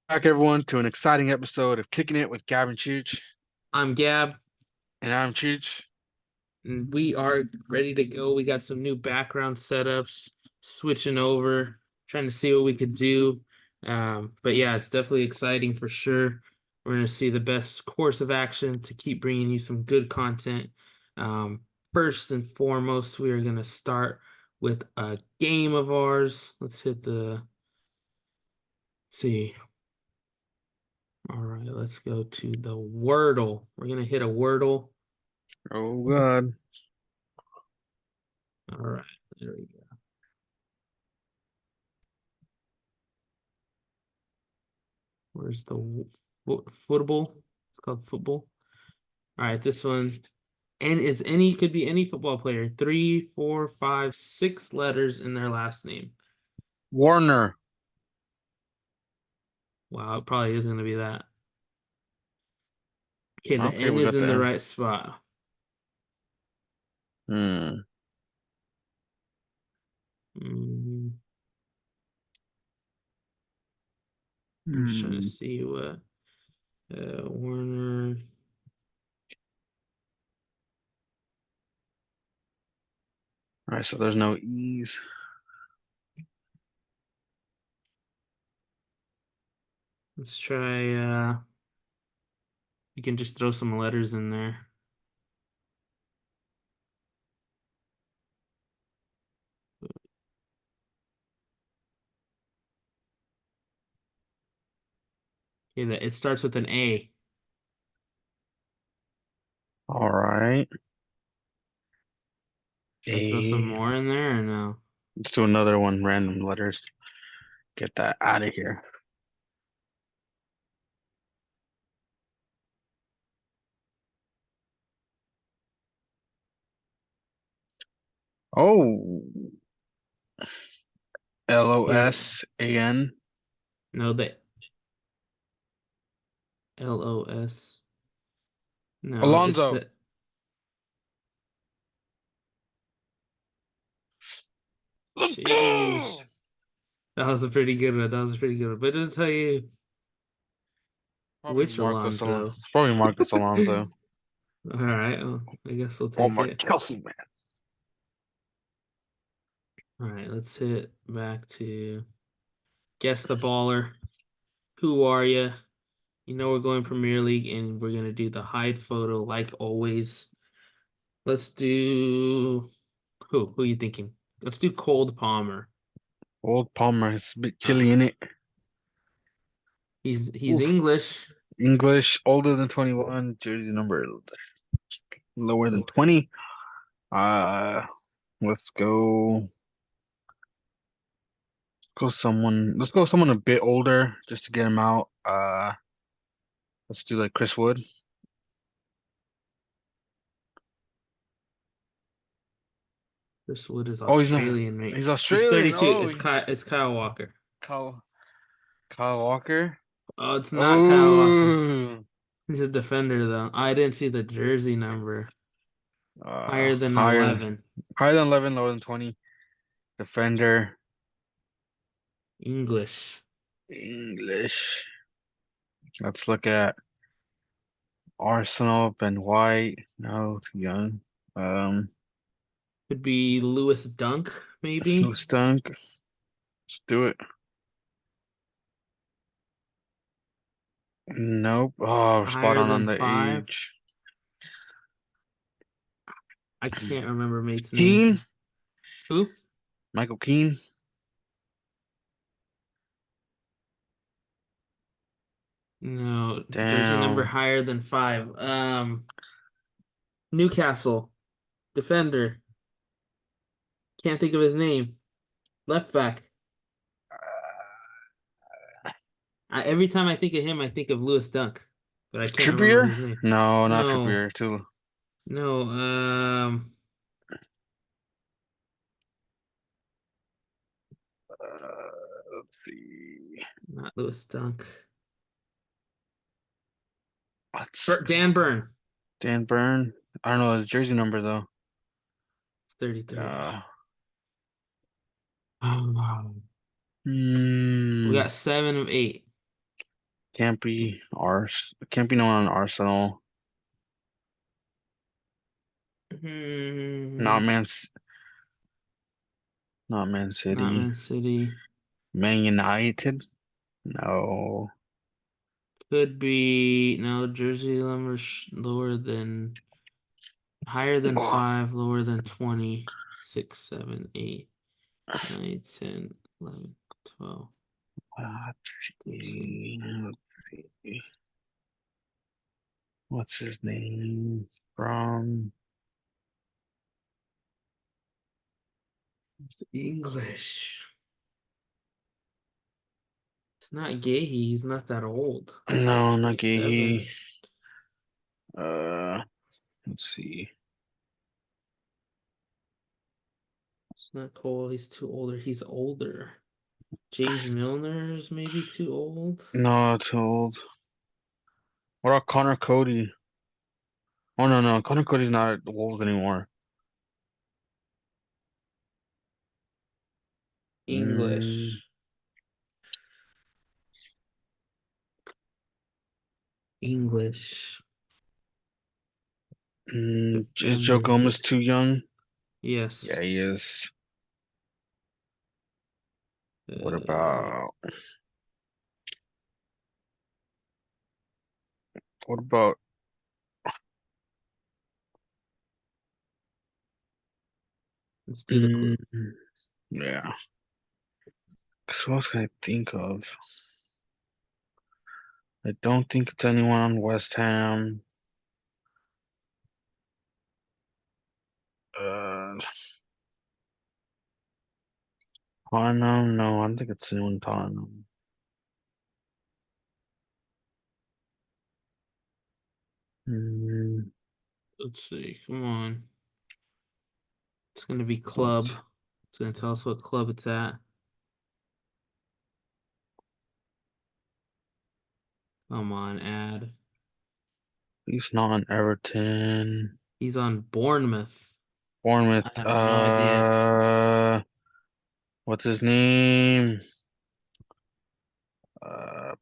Back, everyone, to an exciting episode of Kicking It with Gab and Cheech. I'm Gab, And I'm Cheech. and we are ready to go. We got some new background setups, switching over, trying to see what we could do. But yeah, it's definitely exciting for sure. We're going to see the best course of action to keep bringing you some good content. Um, First and foremost, we are going to start with a game of ours. Let's see. All right, let's go to the Wordle. We're going to hit a Wordle. Oh, God. All right, there we go. Where's the football? It's called football. All right, this one, and it's any could be any football player. 3, 4, 5, 6 letters in their last name. Warner. Wow, it probably is gonna be that. Okay, the Okay, N we is got in the the N. right spot. Hmm. Mm, I'm just trying to Hmm. see what Warner. All right, so there's no E's. Let's try. You can just throw some letters in there. Okay, that it starts with an A. All right. Should I throw some A. more in there or no? Let's do another one, random letters. Get that out of here. Oh, Okay, Losan. no, the LOS. No, it's Alonzo. the. Let's Sheesh. go. That was a pretty good one. That was a pretty good one. But it doesn't tell you Probably which Marcos Alonso. Alonso. Probably Marcos Alonso. All right. Well, I guess we'll Oh, take my it. Kelsey, man. All right. Let's hit back to guess the baller. Who are you? You know we're going Premier League and we're gonna do the hide photo like always. Let's do who you thinking? Let's do Cold Palmer. Old Palmer. It's a bit chilly in it. He's Oof. English. English, older than 21, jersey number lower than 20. Uh, let's let's go someone a bit older just to get him out. Let's do like Chris Wood. This Wood is Oh, he's not. Australian, mate. He's He's Australian. 32. Oh, It's Kyle Walker. Kyle, Kyle Walker. Oh, it's not Kyle Walker. Oh, He's a defender, though. I didn't see the jersey number. Higher than higher 11. higher than 11, lower than 20. Defender. English. English. Let's look at Arsenal. Ben White. No, too young. Could be Lewis Dunk, So maybe. stunk. Let's do it. Nope. Oh, spot Higher on than the 5. age. I can't remember mate's name. Keane? Who? Michael Keane? No, jersey number Damn. higher than 5. Newcastle. Defender. Can't think of his name. Left back. Every time I think of him, I think of Lewis Dunk, but I can't remember Trippier? his name. No, not No, Trippier. Too. no. Let's see. Not Lewis Dunk. Let's Dan Burn. Dan Burn. I don't know his jersey number though. 33. Uh, Oh, we hmm. got 7 of 8. Can't be Ars. Can't be no one on Arsenal. Hmm, Not Man. Not Man not City. Man City. Man United. No. Could be no Jersey numbers lower than higher than Oh, 5, lower than 20, 6, 7, 8, 9, 10, 11, 12, let's 13. see. Let's see. What's his name from? It's English. It's not Gahey. He's not that old. He's like No, not Gahey. 27. Uh, let's see. It's not Cole. He's too older. He's older. James Milner's maybe too old. No, it's old. What about Connor Cody? Oh no, no, Connor Cody's not at the Wolves anymore. Mm, English. English. is Joe Defender. Gomez too young? Yes. Yeah, he is. What Uh, about what about let's do the mm, clue. yeah. 'Cause what else can I think of? I don't think it's anyone on West Ham. Uh, Tottenham? No, I don't think it's anyone Tottenham. Mm, Let's see. Come on. It's gonna be club. what's It's gonna tell us what club it's at. Come on, ad. he's not on Everton. He's on Bournemouth. I Bournemouth. have no idea. What's his name?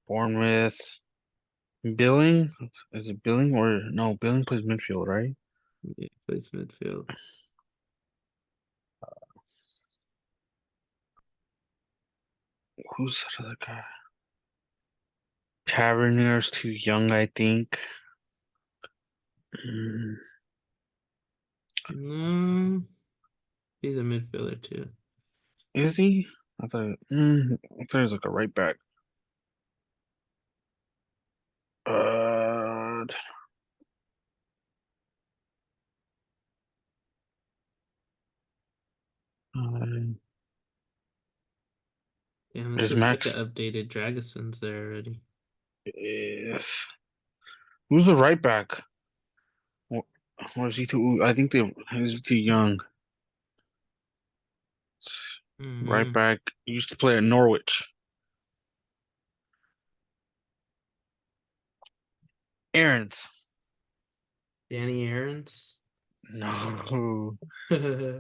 Bournemouth. Billing? Is it Billing or no? Billing plays midfield, right? He plays midfield. Who's that other guy? Tavernier's too young, I think. Mm, No, he's a midfielder too. is he? I thought he was like a right back. Uh, uh, Damn, this is looks like the Max updated Dragasons there already. is who's the right back? Or, or is he too? I think he's too young. Right Hmm. back used to play at Norwich. Aaron's. Danny Aaron's. No, Yeah,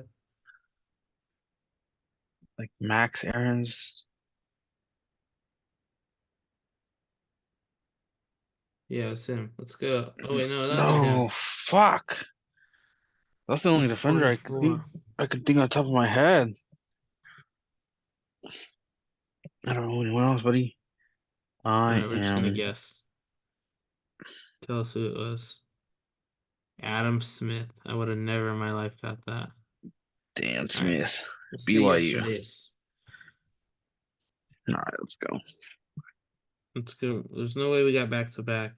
like Max Aaron's. it's him. Let's go. Oh wait, no, that wasn't No, him. fuck. That's the only He's defender I could think 24. on top of my head. I don't know anyone else, buddy. All I right, we're just gonna am guess. Tell us who it was. Adam Smith. I would have never in my life got that. Dan All right, Smith, let's do BYU. yesterday's. All right, let's go. Let's go. There's no way we got back to back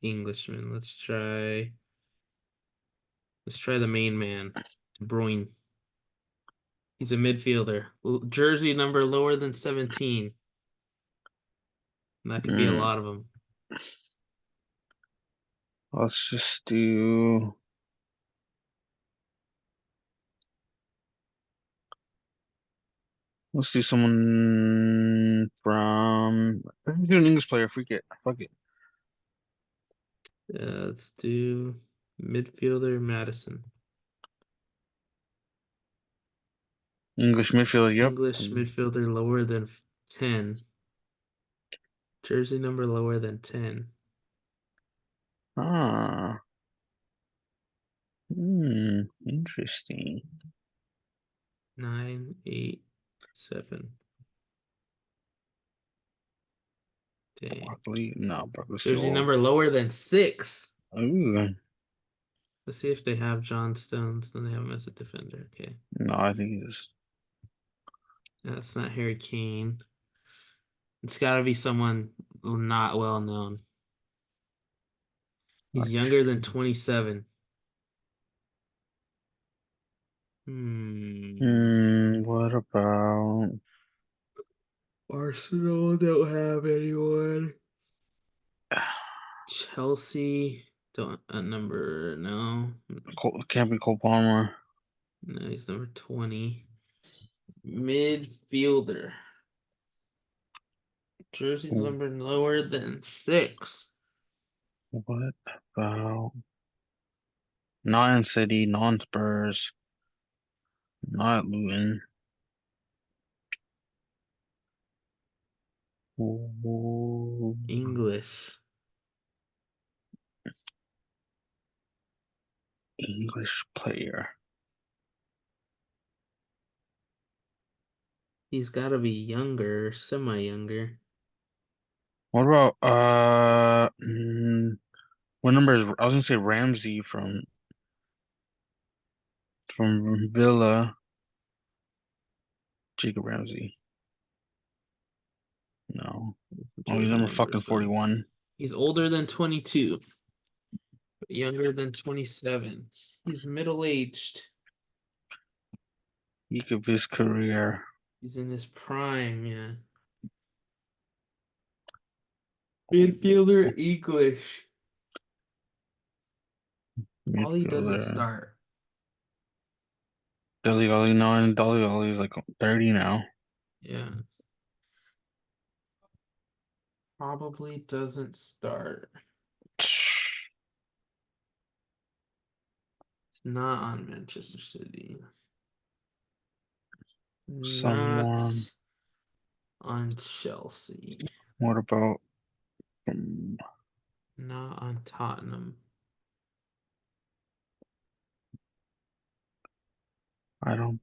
Englishmen. Let's try the main man, De Bruyne. He's a midfielder. Jersey number lower than 17. And that could be a Mm, lot of them. let's just do. Let's do someone from. Let's do an English player. Freak it. Fuck it. Let's do midfielder Madison. English midfielder. Yep. English midfielder lower than 10. Jersey number lower than 10. Ah. Interesting. 9, 8, 7. Dang. Broccoli? No, broccoli's too Jersey old. number lower than 6. Ooh. Let's see if they have John Stones. Then they have him as a defender. Okay. No, I think he's That's not Harry Kane. It's got to be someone not well known. He's just. younger than 27. Hmm. What about Arsenal don't have anyone. Chelsea don't a number no. Can't be Cole Palmer. No, he's number 20. Midfielder. Jersey number lower than 6. What about non City, non Spurs, not Luton? Ooh, English. English player. He's got to be younger, semi-younger. What about what number is I was gonna say Ramsey from Villa. Jacob Ramsey. No. Oh, he's Jersey number fucking numbers though. 41. He's older than 22, but younger than 27. He's middle-aged. Peak of his career. He's in his prime, yeah. Midfielder English. Ollie doesn't Midfielder. start. Deli Ollie, no, and Dolly Ollie is like 30 now. Yeah. Probably doesn't start. It's not on Manchester City. Someone. Not on Chelsea. What about from Not on Tottenham. I don't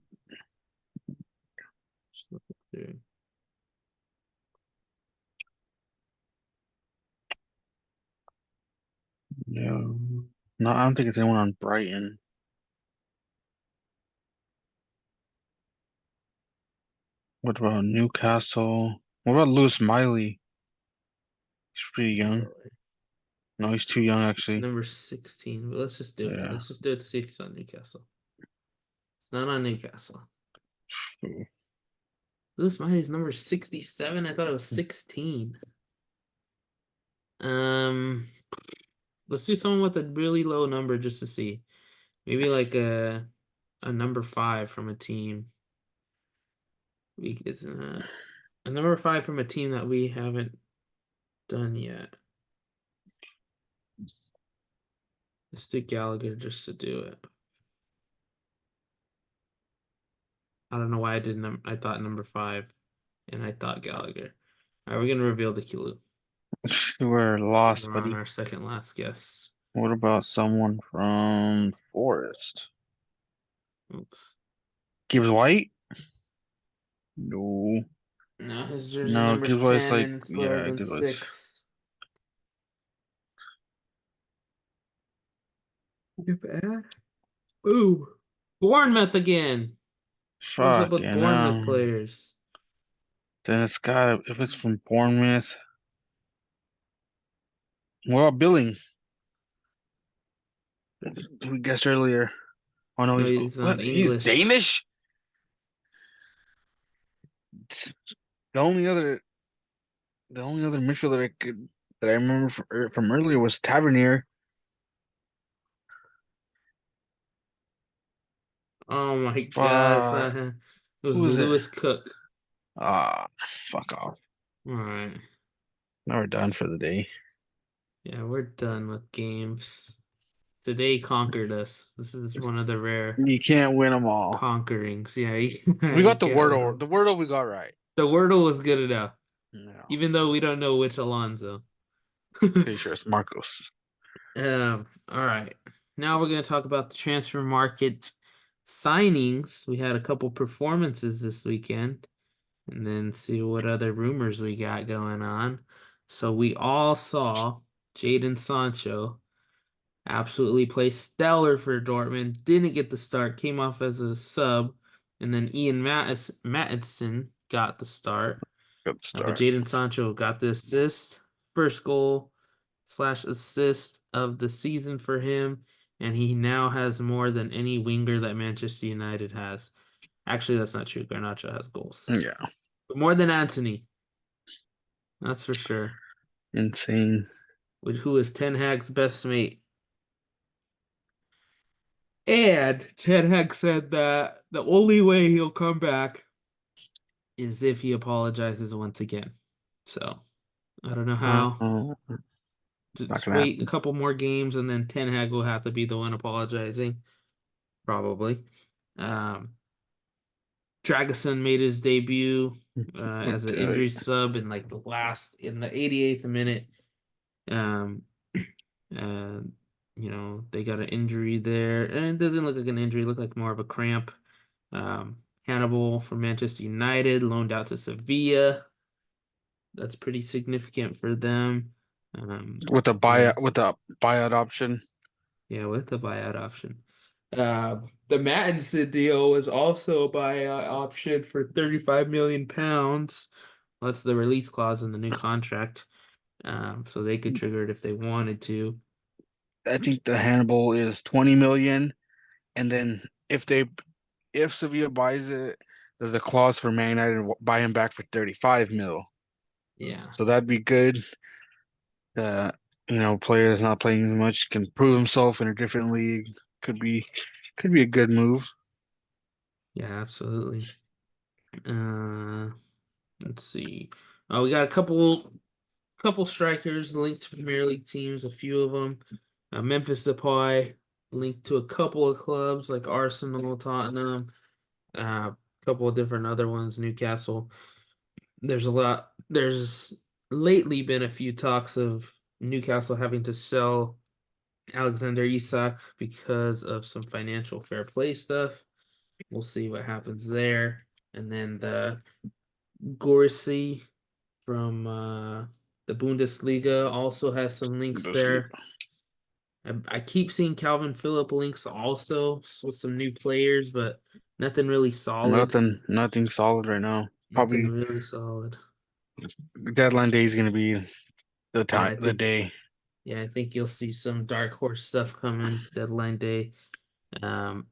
Just looking through. know. No, I don't think it's anyone on Brighton. What about Newcastle? What about Lewis Miley? He's pretty young. Really. No, he's too young It's actually. number 16, but let's just do it. Yeah. Let's just do it to see if it's on Newcastle. It's not on Newcastle. Lewis Miley's number 67. I thought it was 16. Um, let's do someone with a really low number just to see. Maybe like a number 5 from a team. It's a number 5 from a team that we haven't done yet. Let's do Gallagher just to do it. I don't know why I did I thought number 5, and I thought Gallagher. All right, we're gonna reveal the clue. We're lost, We're on buddy. our second last guess. What about someone from Forest? Oops. Gibbs White? No. No, his jersey No, number's Gibbs White's 10 like, and it's lower yeah, than Gibbs White's 6. You bad? Ooh. Bournemouth again. What's up with fucking Bournemouth hell. players? Then it's got if it's from Bournemouth. What about Billing? We guessed earlier. Oh no, No, he's he's what? not He's English. Danish? The only other the only other midfielder that I remember from earlier was Tavernier. Oh my God. Fuck. It was Who is it? Lewis Cook. Fuck off. All right. Now we're done for the day. Yeah, we're done with games. Today conquered us. This is one of the rare You can't win them all. conquerings. Yeah, We you got the can't win Wordle. 'em. The Wordle we got right. The Wordle was good enough. No, even though we don't know which Alonso. pretty sure it's Marcos. All right. Now we're going to talk about the transfer market signings. We had a couple performances this weekend, and then see what other rumors we got going on. So we all saw Jadon Sancho absolutely play stellar for Dortmund. Didn't get the start, came off as a sub, and then Ian Mattison got the start. Good But start. Jadon Sancho got the assist, first goal slash assist of the season for him, and he now has more than any winger that Manchester United has. Actually, that's not true. Garnacho has goals, Yeah, but more than Anthony, that's for sure. insane. Who is Ten Hag's best mate? And Ten Hag said that the only way he'll come back is if he apologizes once again. So I don't know how. Not Just gonna wait a happen. couple more games, and then Ten Hag will have to be the one apologizing, probably. Um, Dragusin made his debut as an injury sub in like in the 88th minute. Um, and they got an injury there, and it doesn't look like an injury; it looked like more of a cramp. Hannibal from Manchester United loaned out to Sevilla. That's pretty significant for them. With a Yeah, buyout option. yeah, with the buyout option. The Mattinson deal was also a buyout option for 35 million pounds. That's the release clause in the new contract. So they could trigger it if they wanted to. I think the Hannibal is 20 million, and then if Sevilla buys it, there's a clause for Man United to buy him back for 35 mil. Yeah, So that'd be good. Uh, player that's not playing as much can prove himself in a different league. Could be could be a good move. yeah, absolutely. Uh, let's see. We got a couple strikers linked to Premier League teams, a few of them. Memphis Depay linked to a couple of clubs like Arsenal, Tottenham, a couple of different other ones, Newcastle. There's a lot. There's lately been a few talks of Newcastle having to sell Alexander Isak because of some financial fair play stuff. We'll see what happens there. And then the Gorsi from the Bundesliga also has some links Bundesliga. there. I keep seeing Calvin Phillip links also with some new players, but nothing really solid. Nothing solid right now. Nothing Probably really solid. deadline day is gonna be Yeah, I the think day. yeah, I think you'll see some dark horse stuff coming deadline day. Um,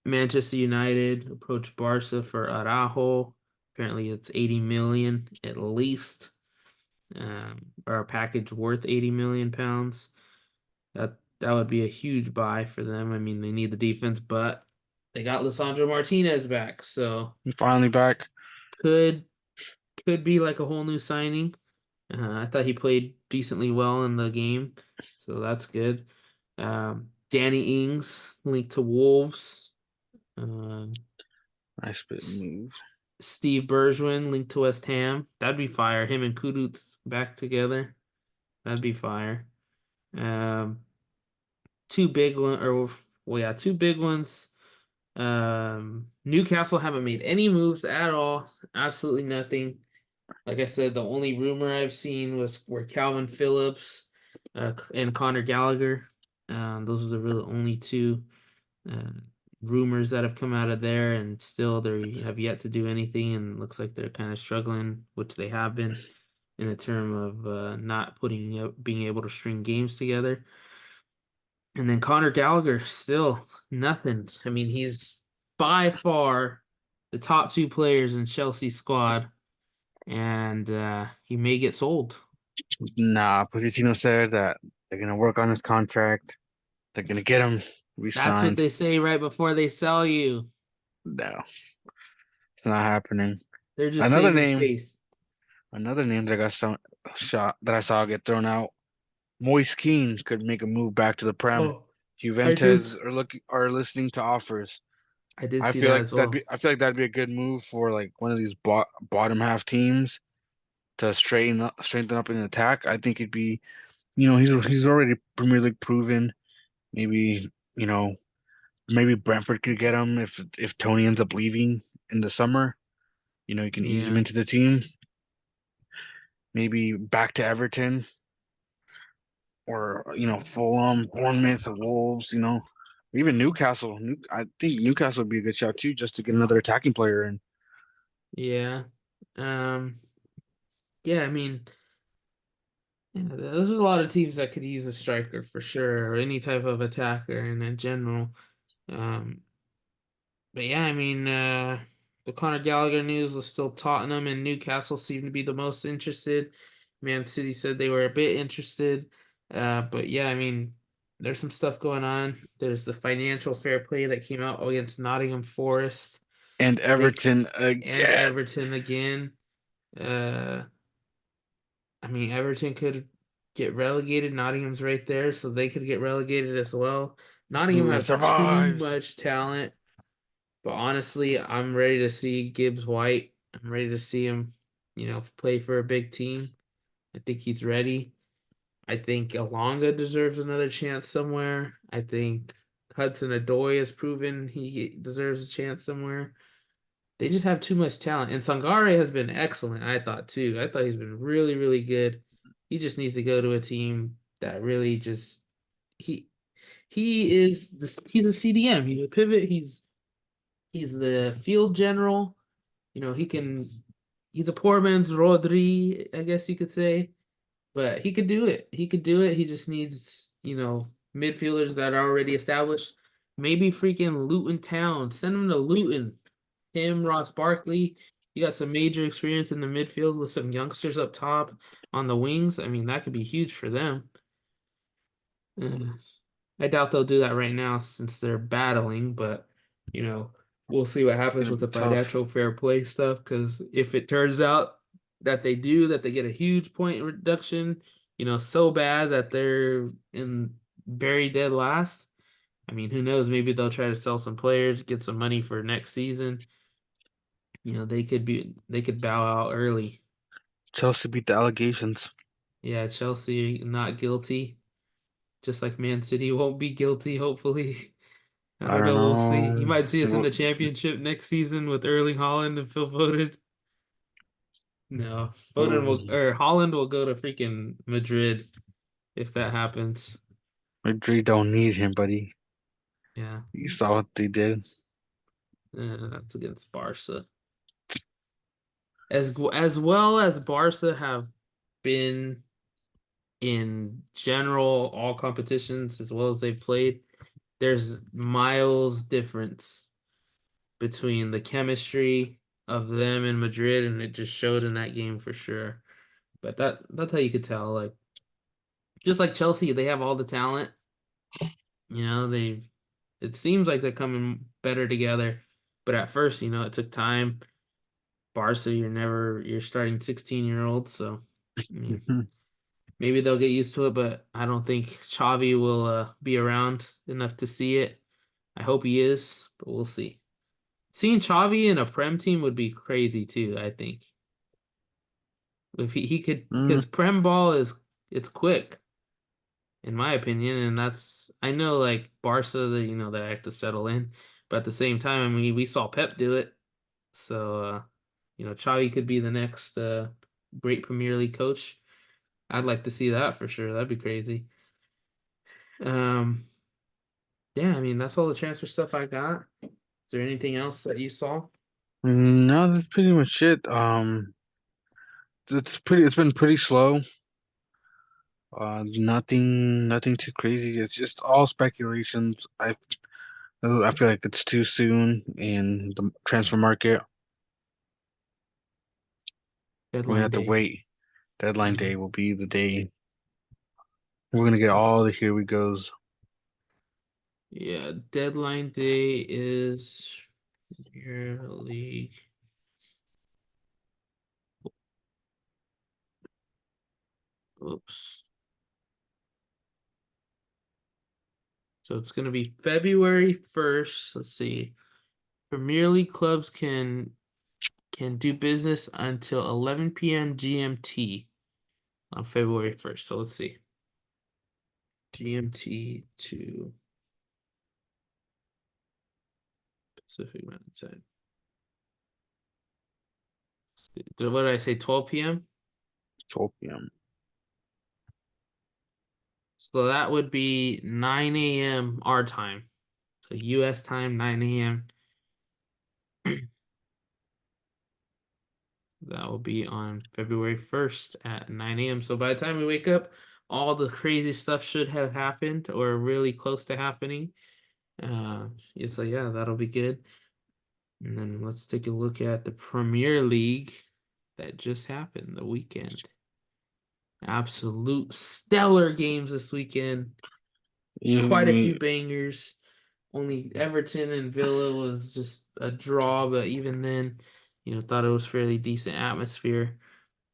Manchester United approached Barca for Araujo. Apparently, it's 80 million at least, or a package worth 80 million pounds. That would be a huge buy for them. I mean, they need the defense, but they got Lisandro Martinez back, so Finally back. could could be like a whole new signing. I thought he played decently well in the game, so that's good. Danny Ings linked to Wolves. Um, Nice bit S- move. Steve Bergwijn linked to West Ham. That'd be fire. Him and Kudus back together. That'd be fire. Um, two big one or well, yeah, two big ones. Newcastle haven't made any moves at all. Absolutely nothing. Like I said, the only rumor I've seen were Calvin Phillips, and Connor Gallagher. Those are the really only two uh, rumors that have come out of there, and still they have yet to do anything, and looks like they're kind of struggling, which they have been in a term of not being able to string games together. And then Connor Gallagher, still nothing. I mean, he's by far the top two players in Chelsea's squad, and he may get sold. Nah, Pochettino said that they're gonna work on his contract. They're gonna get him That's what re-signed. they say right before they sell you. No, it's not happening. They're just Another saving name, face. another name that got some shot that I saw get thrown out. Moise Kean could make a move back to the Prem. Oh, I did. Juventus are listening to offers. I did see that as well. I feel like that'd be a good move for like one of these bottom half teams. to strengthen up in attack. I think it'd be, he's already Premier League proven. Maybe, you know, maybe Brentford could get him if Tony ends up leaving in the summer. You can ease him Yeah, into the team. Maybe back to Everton or Fulham, Bournemouth, or Wolves. Even Newcastle. I think Newcastle would be a good shot too, just to get another attacking player in. yeah. Um, yeah, I mean, yeah, there's a lot of teams that could use a striker for sure, or any type of attacker in general. Um, but yeah, I mean, the Conor Gallagher news was still Tottenham and Newcastle seem to be the most interested. Man City said they were a bit interested. But yeah, I mean, there's some stuff going on. There's the financial fair play that came out against Nottingham Forest. And They Everton and again. Everton again. Uh, I mean, Everton could get relegated. Nottingham's right there, so they could get relegated as well. Nottingham Who has too survives? much talent, but honestly, I'm ready to see Gibbs White. I'm ready to see him, play for a big team. I think he's ready. I think Alonga deserves another chance somewhere. I think Hudson Odoi has proven he deserves a chance somewhere. They just have too much talent. And Sangare has been excellent, I thought too. I thought he's been really, really good. He just needs to go to a team that really just he he's a CDM. He's a pivot. He's the field general. He's a poor man's Rodri, I guess you could say. But he could do it. He could do it. He just needs, midfielders that are already established. Maybe freaking Luton Town. Send him to Luton. Him, Ross Barkley. You got some major experience in the midfield with some youngsters up top on the wings. I mean, that could be huge for them. Uh, I doubt they'll do that right now since they're battling, but you know, we'll see what happens Gonna with be the tough. financial fair play stuff. Because if it turns out that they do, that they get a huge point reduction, so bad that they're in very dead last. I mean, who knows? Maybe they'll try to sell some players, get some money for next season. They could bow out early. Chelsea beat the allegations. Yeah, Chelsea not guilty, just like Man City won't be guilty, hopefully. I I don't don't know. We'll see. You know. might see us in the championship next season with Erling Haaland and Phil Foden. No, Foden will Mm, or Holland will go to freaking Madrid if that happens. Madrid don't need him, buddy. Yeah, You saw what they did. that's against Barca. As well as Barca have been in general all competitions as well as they've played. There's miles difference between the chemistry of them in Madrid, and it just showed in that game for sure. But that's how you could tell. Like just like Chelsea, they have all the talent. They've it seems like they're coming better together. But at first, it took time. Barca, you're starting 16-year-olds, so I mean maybe they'll get used to it, but I don't think Xavi will be around enough to see it. I hope he is, but we'll see. Seeing Xavi in a Prem team would be crazy too, I think. If he could, Mm, because Prem ball it's quick, in my opinion, and that's I know like Barca, they have to settle in, but at the same time, I mean, we saw Pep do it, so Xavi could be the next great Premier League coach. I'd like to see that for sure. That'd be crazy. Um, yeah, I mean that's all the transfer stuff I got. Is there anything else that you saw? no, that's pretty much it. It's been pretty slow. Nothing too crazy. It's just all speculations. I feel like it's too soon in the transfer market. We're gonna Deadline have to day. wait. Deadline Yeah. day will be the day we're gonna get all the here we goes. Yeah, deadline day is Premier League. Oops. So it's going to be February 1st. Let's see. Premier League clubs can can do business until 11 p.m. GMT on February 1st. So let's see. GMT to Pacific Mountain Time. What did I say? 12 p.m. 12 p.m. So that would be 9 a.m. our time. So US time, 9 a.m. That will be on February 1st at 9 a.m. So by the time we wake up, all the crazy stuff should have happened or really close to happening. Yeah, so yeah, that'll be good. And then let's take a look at the Premier League that just happened the weekend. Absolute stellar games this weekend. Quite a few You, bangers. Only Everton and Villa was just a draw, but even then, thought it was fairly decent atmosphere.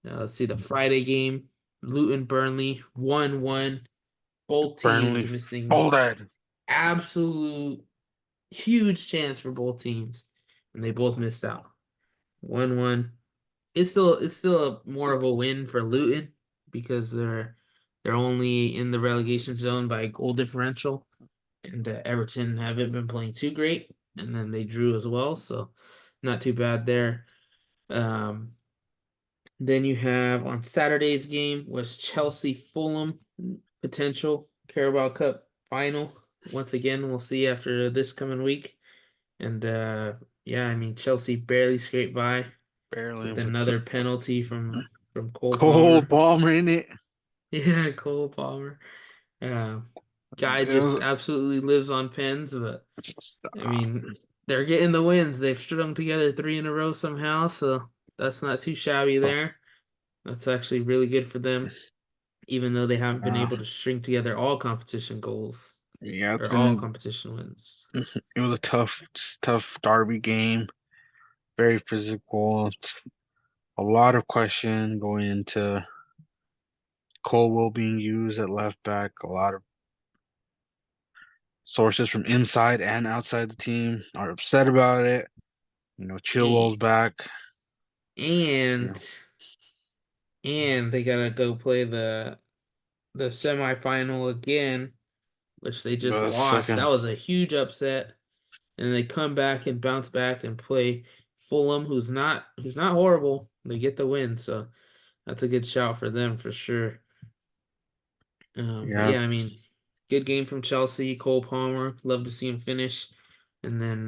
Let's see the Friday game, Luton Burnley 1-1. Both teams Burnley missing folded. absolute huge chance for both teams, and they both missed out. 1-1. It's still more of a win for Luton because they're only in the relegation zone by goal differential, and Everton haven't been playing too great, and then they drew as well, so not too bad there. Um, then you have on Saturday's game was Chelsea Fulham potential Carabao Cup final. Once again, we'll see after this coming week. And yeah, I mean Chelsea barely scraped by Barely, with but another penalty from Cole Cole Palmer. Palmer in it. Yeah, Cole Palmer. Uh, guy It just was absolutely lives on pens, but I mean they're getting the wins. They've strung together three in a row somehow, so that's not too shabby there. That's actually really good for them, even though they haven't been uh, able to string together all competition goals yeah, it's or all been competition wins. it was a tough derby game. Very physical. A lot of question going into Colwell being used at left back. A lot of sources from inside and outside the team are upset about it. And Chilwell's back. You know, and they gotta go play the semifinal again, which they just the lost. second, That was a huge upset. And they come back and bounce back and play Fulham, who's not horrible. They get the win, so that's a good shout for them for sure. But yeah. yeah, I mean, good game from Chelsea. Cole Palmer, love to see him finish. And then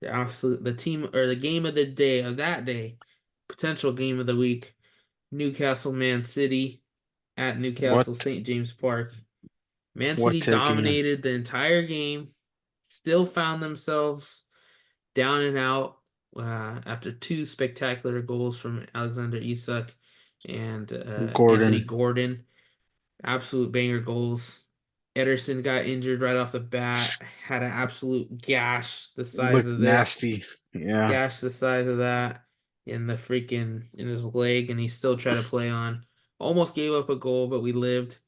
the team or the game of the day of that day, potential game of the week, Newcastle Man City at What Newcastle St. James Park. Man what City a game! dominated the entire game, still found themselves down and out after two spectacular goals from Alexander Isak and Anthony Gordon Gordon. Absolute banger goals. Ederson got injured right off the bat, had an absolute looked nasty. Yeah, gash the size of that in his leg, and he still tried to play on. Almost gave up a goal, but we lived.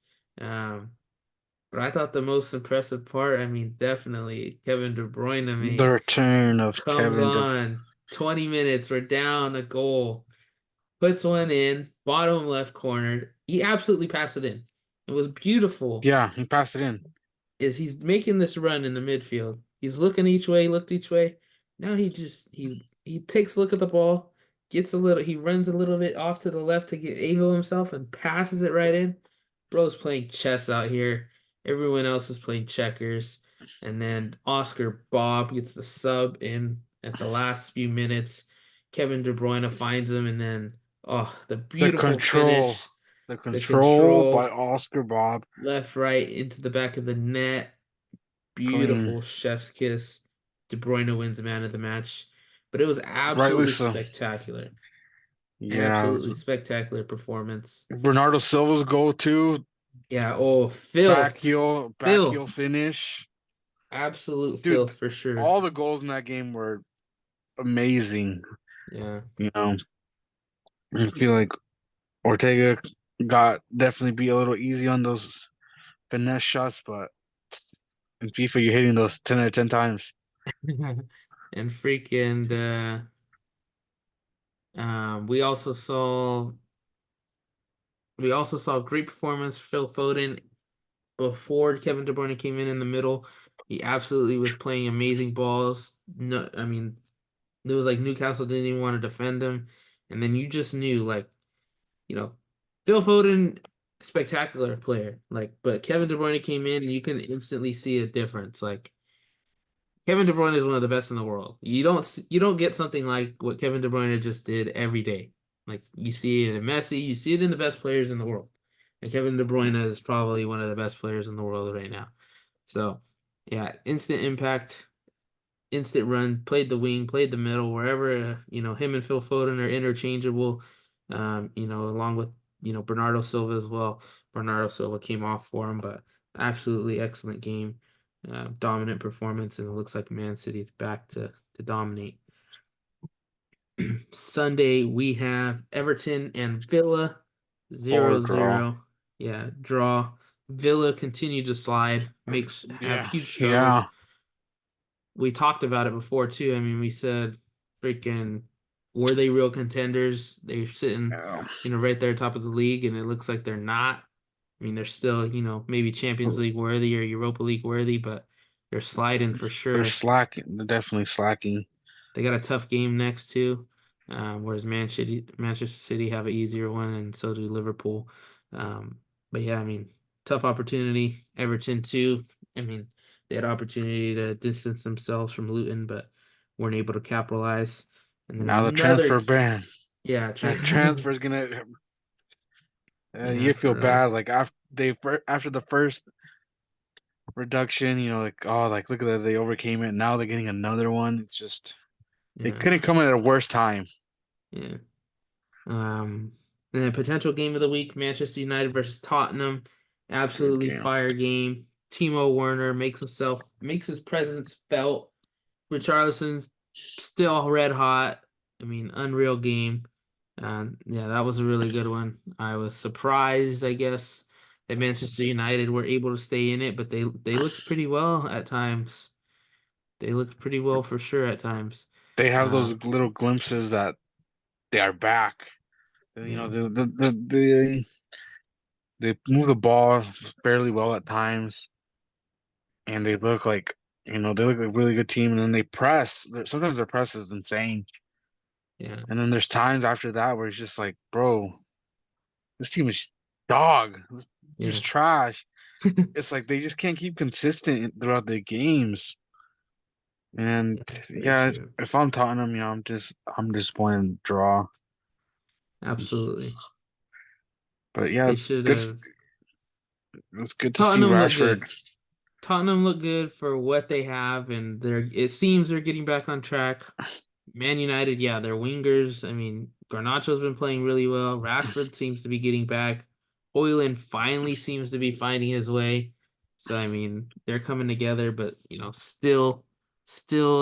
Um, but I thought the most impressive part, I mean, definitely Kevin De Bruyne. I the mean, return of comes Kevin De. on 20 minutes, we're down a goal, puts one in, bottom left corner. He absolutely passed it in. It was beautiful Yeah, he passed it in. is he's making this run in the midfield. He's looking each way, looked each way. Now he takes a look at the ball, he runs a little bit off to the left to get angle himself and passes it right in. Bro's playing chess out here. Everyone else is playing checkers. And then Oscar Bob gets the sub in at the last few minutes. Kevin De Bruyne finds him, and then the The beautiful control, finish, the the control by control, Oscar Bob, left, right into the back of the net. clean, Beautiful chef's kiss. De Bruyne wins the man of the match. But it was rightly absolutely so. spectacular. Yeah, it Absolutely was spectacular performance. Bernardo Silva's goal too. Yeah, oh, Back heel filth. finish. Absolute Dude, filth for sure. all the goals in that game were amazing. Yeah. You know, I feel like Ortega got definitely be a little easy on those finesse shots, but in FIFA you're hitting those 10 out of 10 times. And freaking We also saw great performance Phil Foden before Kevin De Bruyne came in the middle. He absolutely was playing amazing balls. No, I mean, it was like Newcastle didn't even want to defend him, and then you just knew, like, you know, Phil Foden, spectacular player, like, but Kevin De Bruyne came in and you can instantly see a difference. Like, Kevin De Bruyne is one of the best in the world. You don't get something like what Kevin De Bruyne just did every day. Like, you see it in Messi, you see it in the best players in the world. And Kevin De Bruyne is probably one of the best players in the world right now. So, yeah, instant impact, instant run, played the wing, played the middle, wherever, him and Phil Foden are interchangeable, along with, Bernardo Silva as well. Bernardo Silva came off for him, but absolutely excellent game, dominant performance, and it looks like Man City's back to dominate. Sunday, we have Everton and Villa, Or 0 draw. 0. Yeah, draw. Villa continue to slide, have Yeah, huge yeah, struggles. We talked about it before too. I mean, we said, freaking, were they real contenders? They're sitting, yeah. right there top of the league, and it looks like they're not. I mean, they're still, maybe Champions League worthy or Europa League worthy, but they're sliding for They're sure. slacking. They're definitely slacking. They got a tough game next too, whereas Manchester City have an easier one, and so do Liverpool. Um, but yeah, I mean, tough opportunity. Everton too. I mean, they had opportunity to distance themselves from Luton, but weren't able to capitalize. And then Now the transfer ban. yeah, That transfer is gonna. yeah, You feel for bad. us, Like after the first reduction, like, oh, like, look at that, they overcame it. Now they're getting another one. It's just they yeah, couldn't come at a worse time. yeah. Um, and then potential game of the week: Manchester United versus Tottenham. Good Absolutely game. fire game. Timo Werner makes his presence felt. Richarlison's still red hot. I mean, unreal game. Yeah, that was a really good one. I was surprised, I guess, that Manchester United were able to stay in it, but they looked pretty well at times. They looked pretty well for sure at times. They have those Um, little glimpses that they are back. yeah, They move the ball fairly well at times, and they look like they look like a really good team. And then they press. Sometimes their press is insane. yeah, And then there's times after that where it's just like, bro, this team is dog. This team's yeah, trash. It's like they just can't keep consistent throughout the games. And yeah, that's very yeah, true. if I'm Tottenham, I'm disappointed in the draw. Absolutely. But yeah, They should good. have. It's good to see Tottenham look Rashford. good. Tottenham look good for what they have, and it seems they're getting back on track. Man United, yeah, their wingers. I mean, Garnacho's been playing really well. Rashford seems to be getting back. Hoyland finally seems to be finding his way. So I mean, they're coming together, but still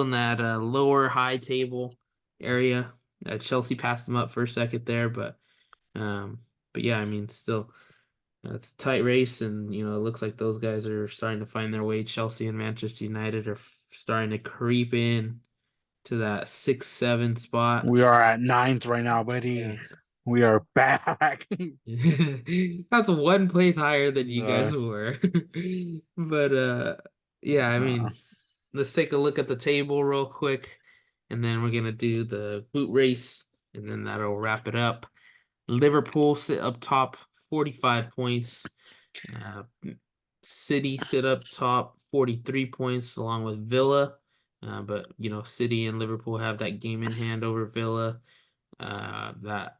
in that lower high table area. Chelsea passed them up for a second there, um, but yeah, I mean, still. It's a tight race, and it looks like those guys are starting to find their way. Chelsea and Manchester United are starting to creep in to that 6, 7 spot. We are at ninth right now, buddy. Yeah. We are back. That's one place higher than you uh, guys were. But yeah, I uh, mean, let's take a look at the table real quick, and then we're gonna do the boot race, and then that'll wrap it up. Liverpool sit up top, 45 points. Uh, City sit up top, 43 points, along with Villa. But City and Liverpool have that game in hand over Villa. That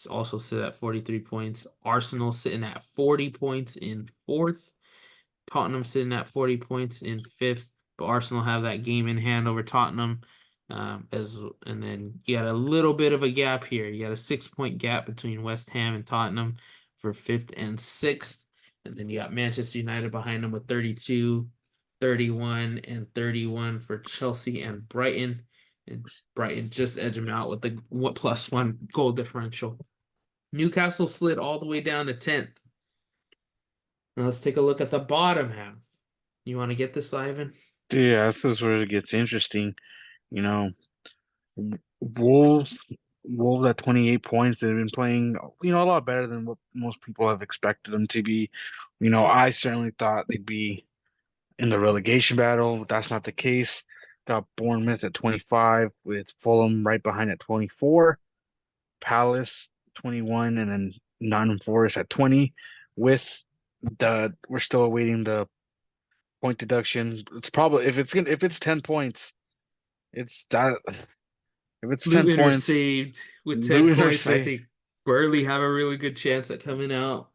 also sit at 43 points. Arsenal sitting at 40 points in fourth. Tottenham sitting at 40 points in fifth, but Arsenal have that game in hand over Tottenham. And then you got a little bit of a gap here. You got a 6 point gap between West Ham and Tottenham for fifth and sixth. And then you got Manchester United behind them with 32, 31, and 31 for Chelsea and Brighton. And Brighton just edge them out with the +1 goal differential. Newcastle slid all the way down to 10th. Now let's take a look at the bottom half. You want to get this, Ivan? yeah, this is where it gets interesting. You know, Wolves. Wolves at 28 points. They've been playing, a lot better than what most people have expected them to be. I certainly thought they'd be in the relegation battle, but that's not the case. Got Bournemouth at 25 with Fulham right behind at 24, Palace 21, and then Nottingham Forest at 20. With we're still awaiting the point deduction. It's probably if it's 10 points, it's that if it's 10 Luton are points, saved with 10 Luton are points. I safe. think Burnley have a really good chance at coming out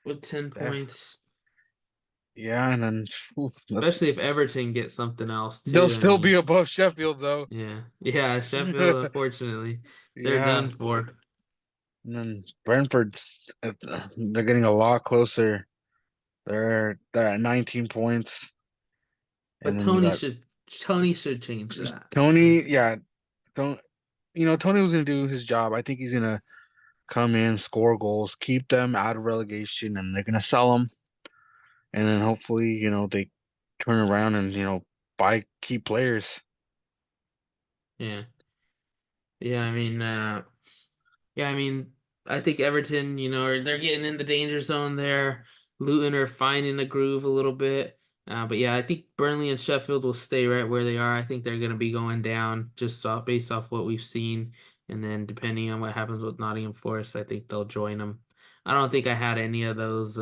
with 10 points, Yeah, and then especially if Everton get something else they'll too. I still mean, be above Sheffield though. yeah, yeah, Sheffield, unfortunately, they're Yeah, done for. and then Brentford's they're getting a lot closer. They're at 19 points, and But then you got Tony should change that. I Tony. think. Yeah, don't Tony was gonna do his job. I think he's gonna come in, score goals, keep them out of relegation, and they're gonna sell them, and then hopefully they turn around and buy key players. Yeah, yeah. Yeah, I mean, I think Everton, they're getting in the danger zone there. Luton are finding a groove a little bit. But yeah, I think Burnley and Sheffield will stay right where they are. I think they're going to be going down based off what we've seen. And then depending on what happens with Nottingham Forest, I think they'll join them. I don't think I had any of those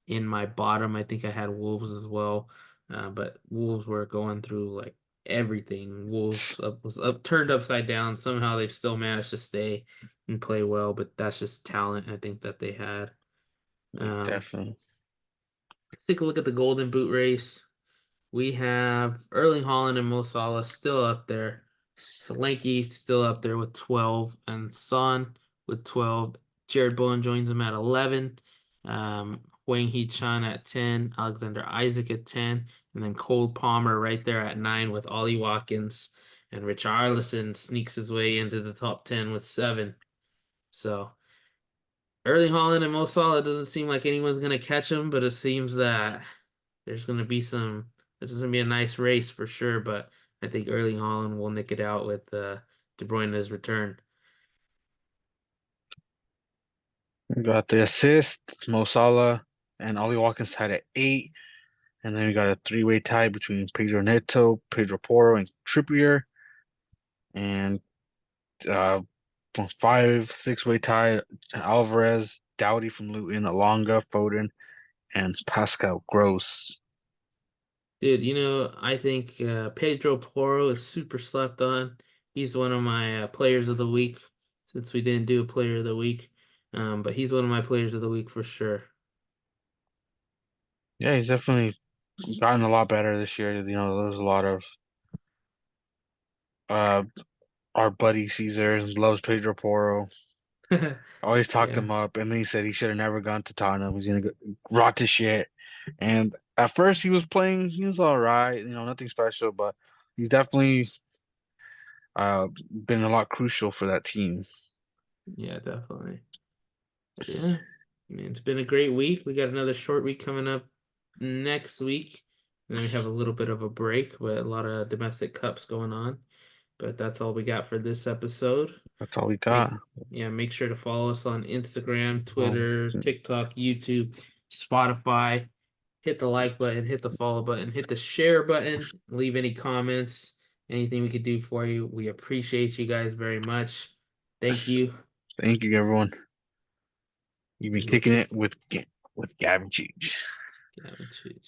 in my bottom. I think I had Wolves as well, but Wolves were going through like everything. Was up turned upside down. Somehow they've still managed to stay and play well, but that's just talent I think that they had. Um, Definitely. let's take a look at the Golden Boot race. We have Erling Haaland and Mo Salah still up there. Solanke still up there with 12, and Son with 12. Jared Bowen joins him at 11. Wang Hee-chan at 10. Alexander Isaac at 10. And then Cole Palmer right there at 9 with Ollie Watkins. And Richarlison sneaks his way into the top 10 with 7. So Erling Haaland and Mo Salah, it doesn't seem like anyone's going to catch him, but it seems that there's going to be this is going to be a nice race for sure, but I think Erling Haaland will nick it out with De Bruyne's return. We got the assist, Mo Salah and Ollie Watkins tied at 8. And then we got a three-way tie between Pedro Neto, Pedro Porro, and Trippier. And from 5, six-way tie, Alvarez, Doughty from Luton, Alonga, Foden, and Pascal Gross. Dude, I think Pedro Porro is super slept on. He's one of my players of the week since we didn't do a player of the week. But he's one of my players of the week for sure. Yeah, he's definitely gotten a lot better this year. There's a lot of uh our buddy Caesar loves Pedro Porro. Always talked Yeah. him up, and then he said he should have never gone to Tottenham. He's gonna go rot to shit. And at first, he was all right, nothing special, but he's definitely been a lot crucial for that team. Yeah, definitely. But yeah, I mean, it's been a great week. We got another short week coming up next week. And then we have a little bit of a break with a lot of domestic cups going on. But that's all we got for this episode. That's all we got. Make sure to follow us on Instagram, Um, Twitter, TikTok, YouTube, Spotify. Hit the like button, hit the follow button, hit the share button, leave any comments, anything we could do for you. We appreciate you guys very much. Thank you. thank you, everyone. You've been And we'll kicking see it with Gavin Cheech. you.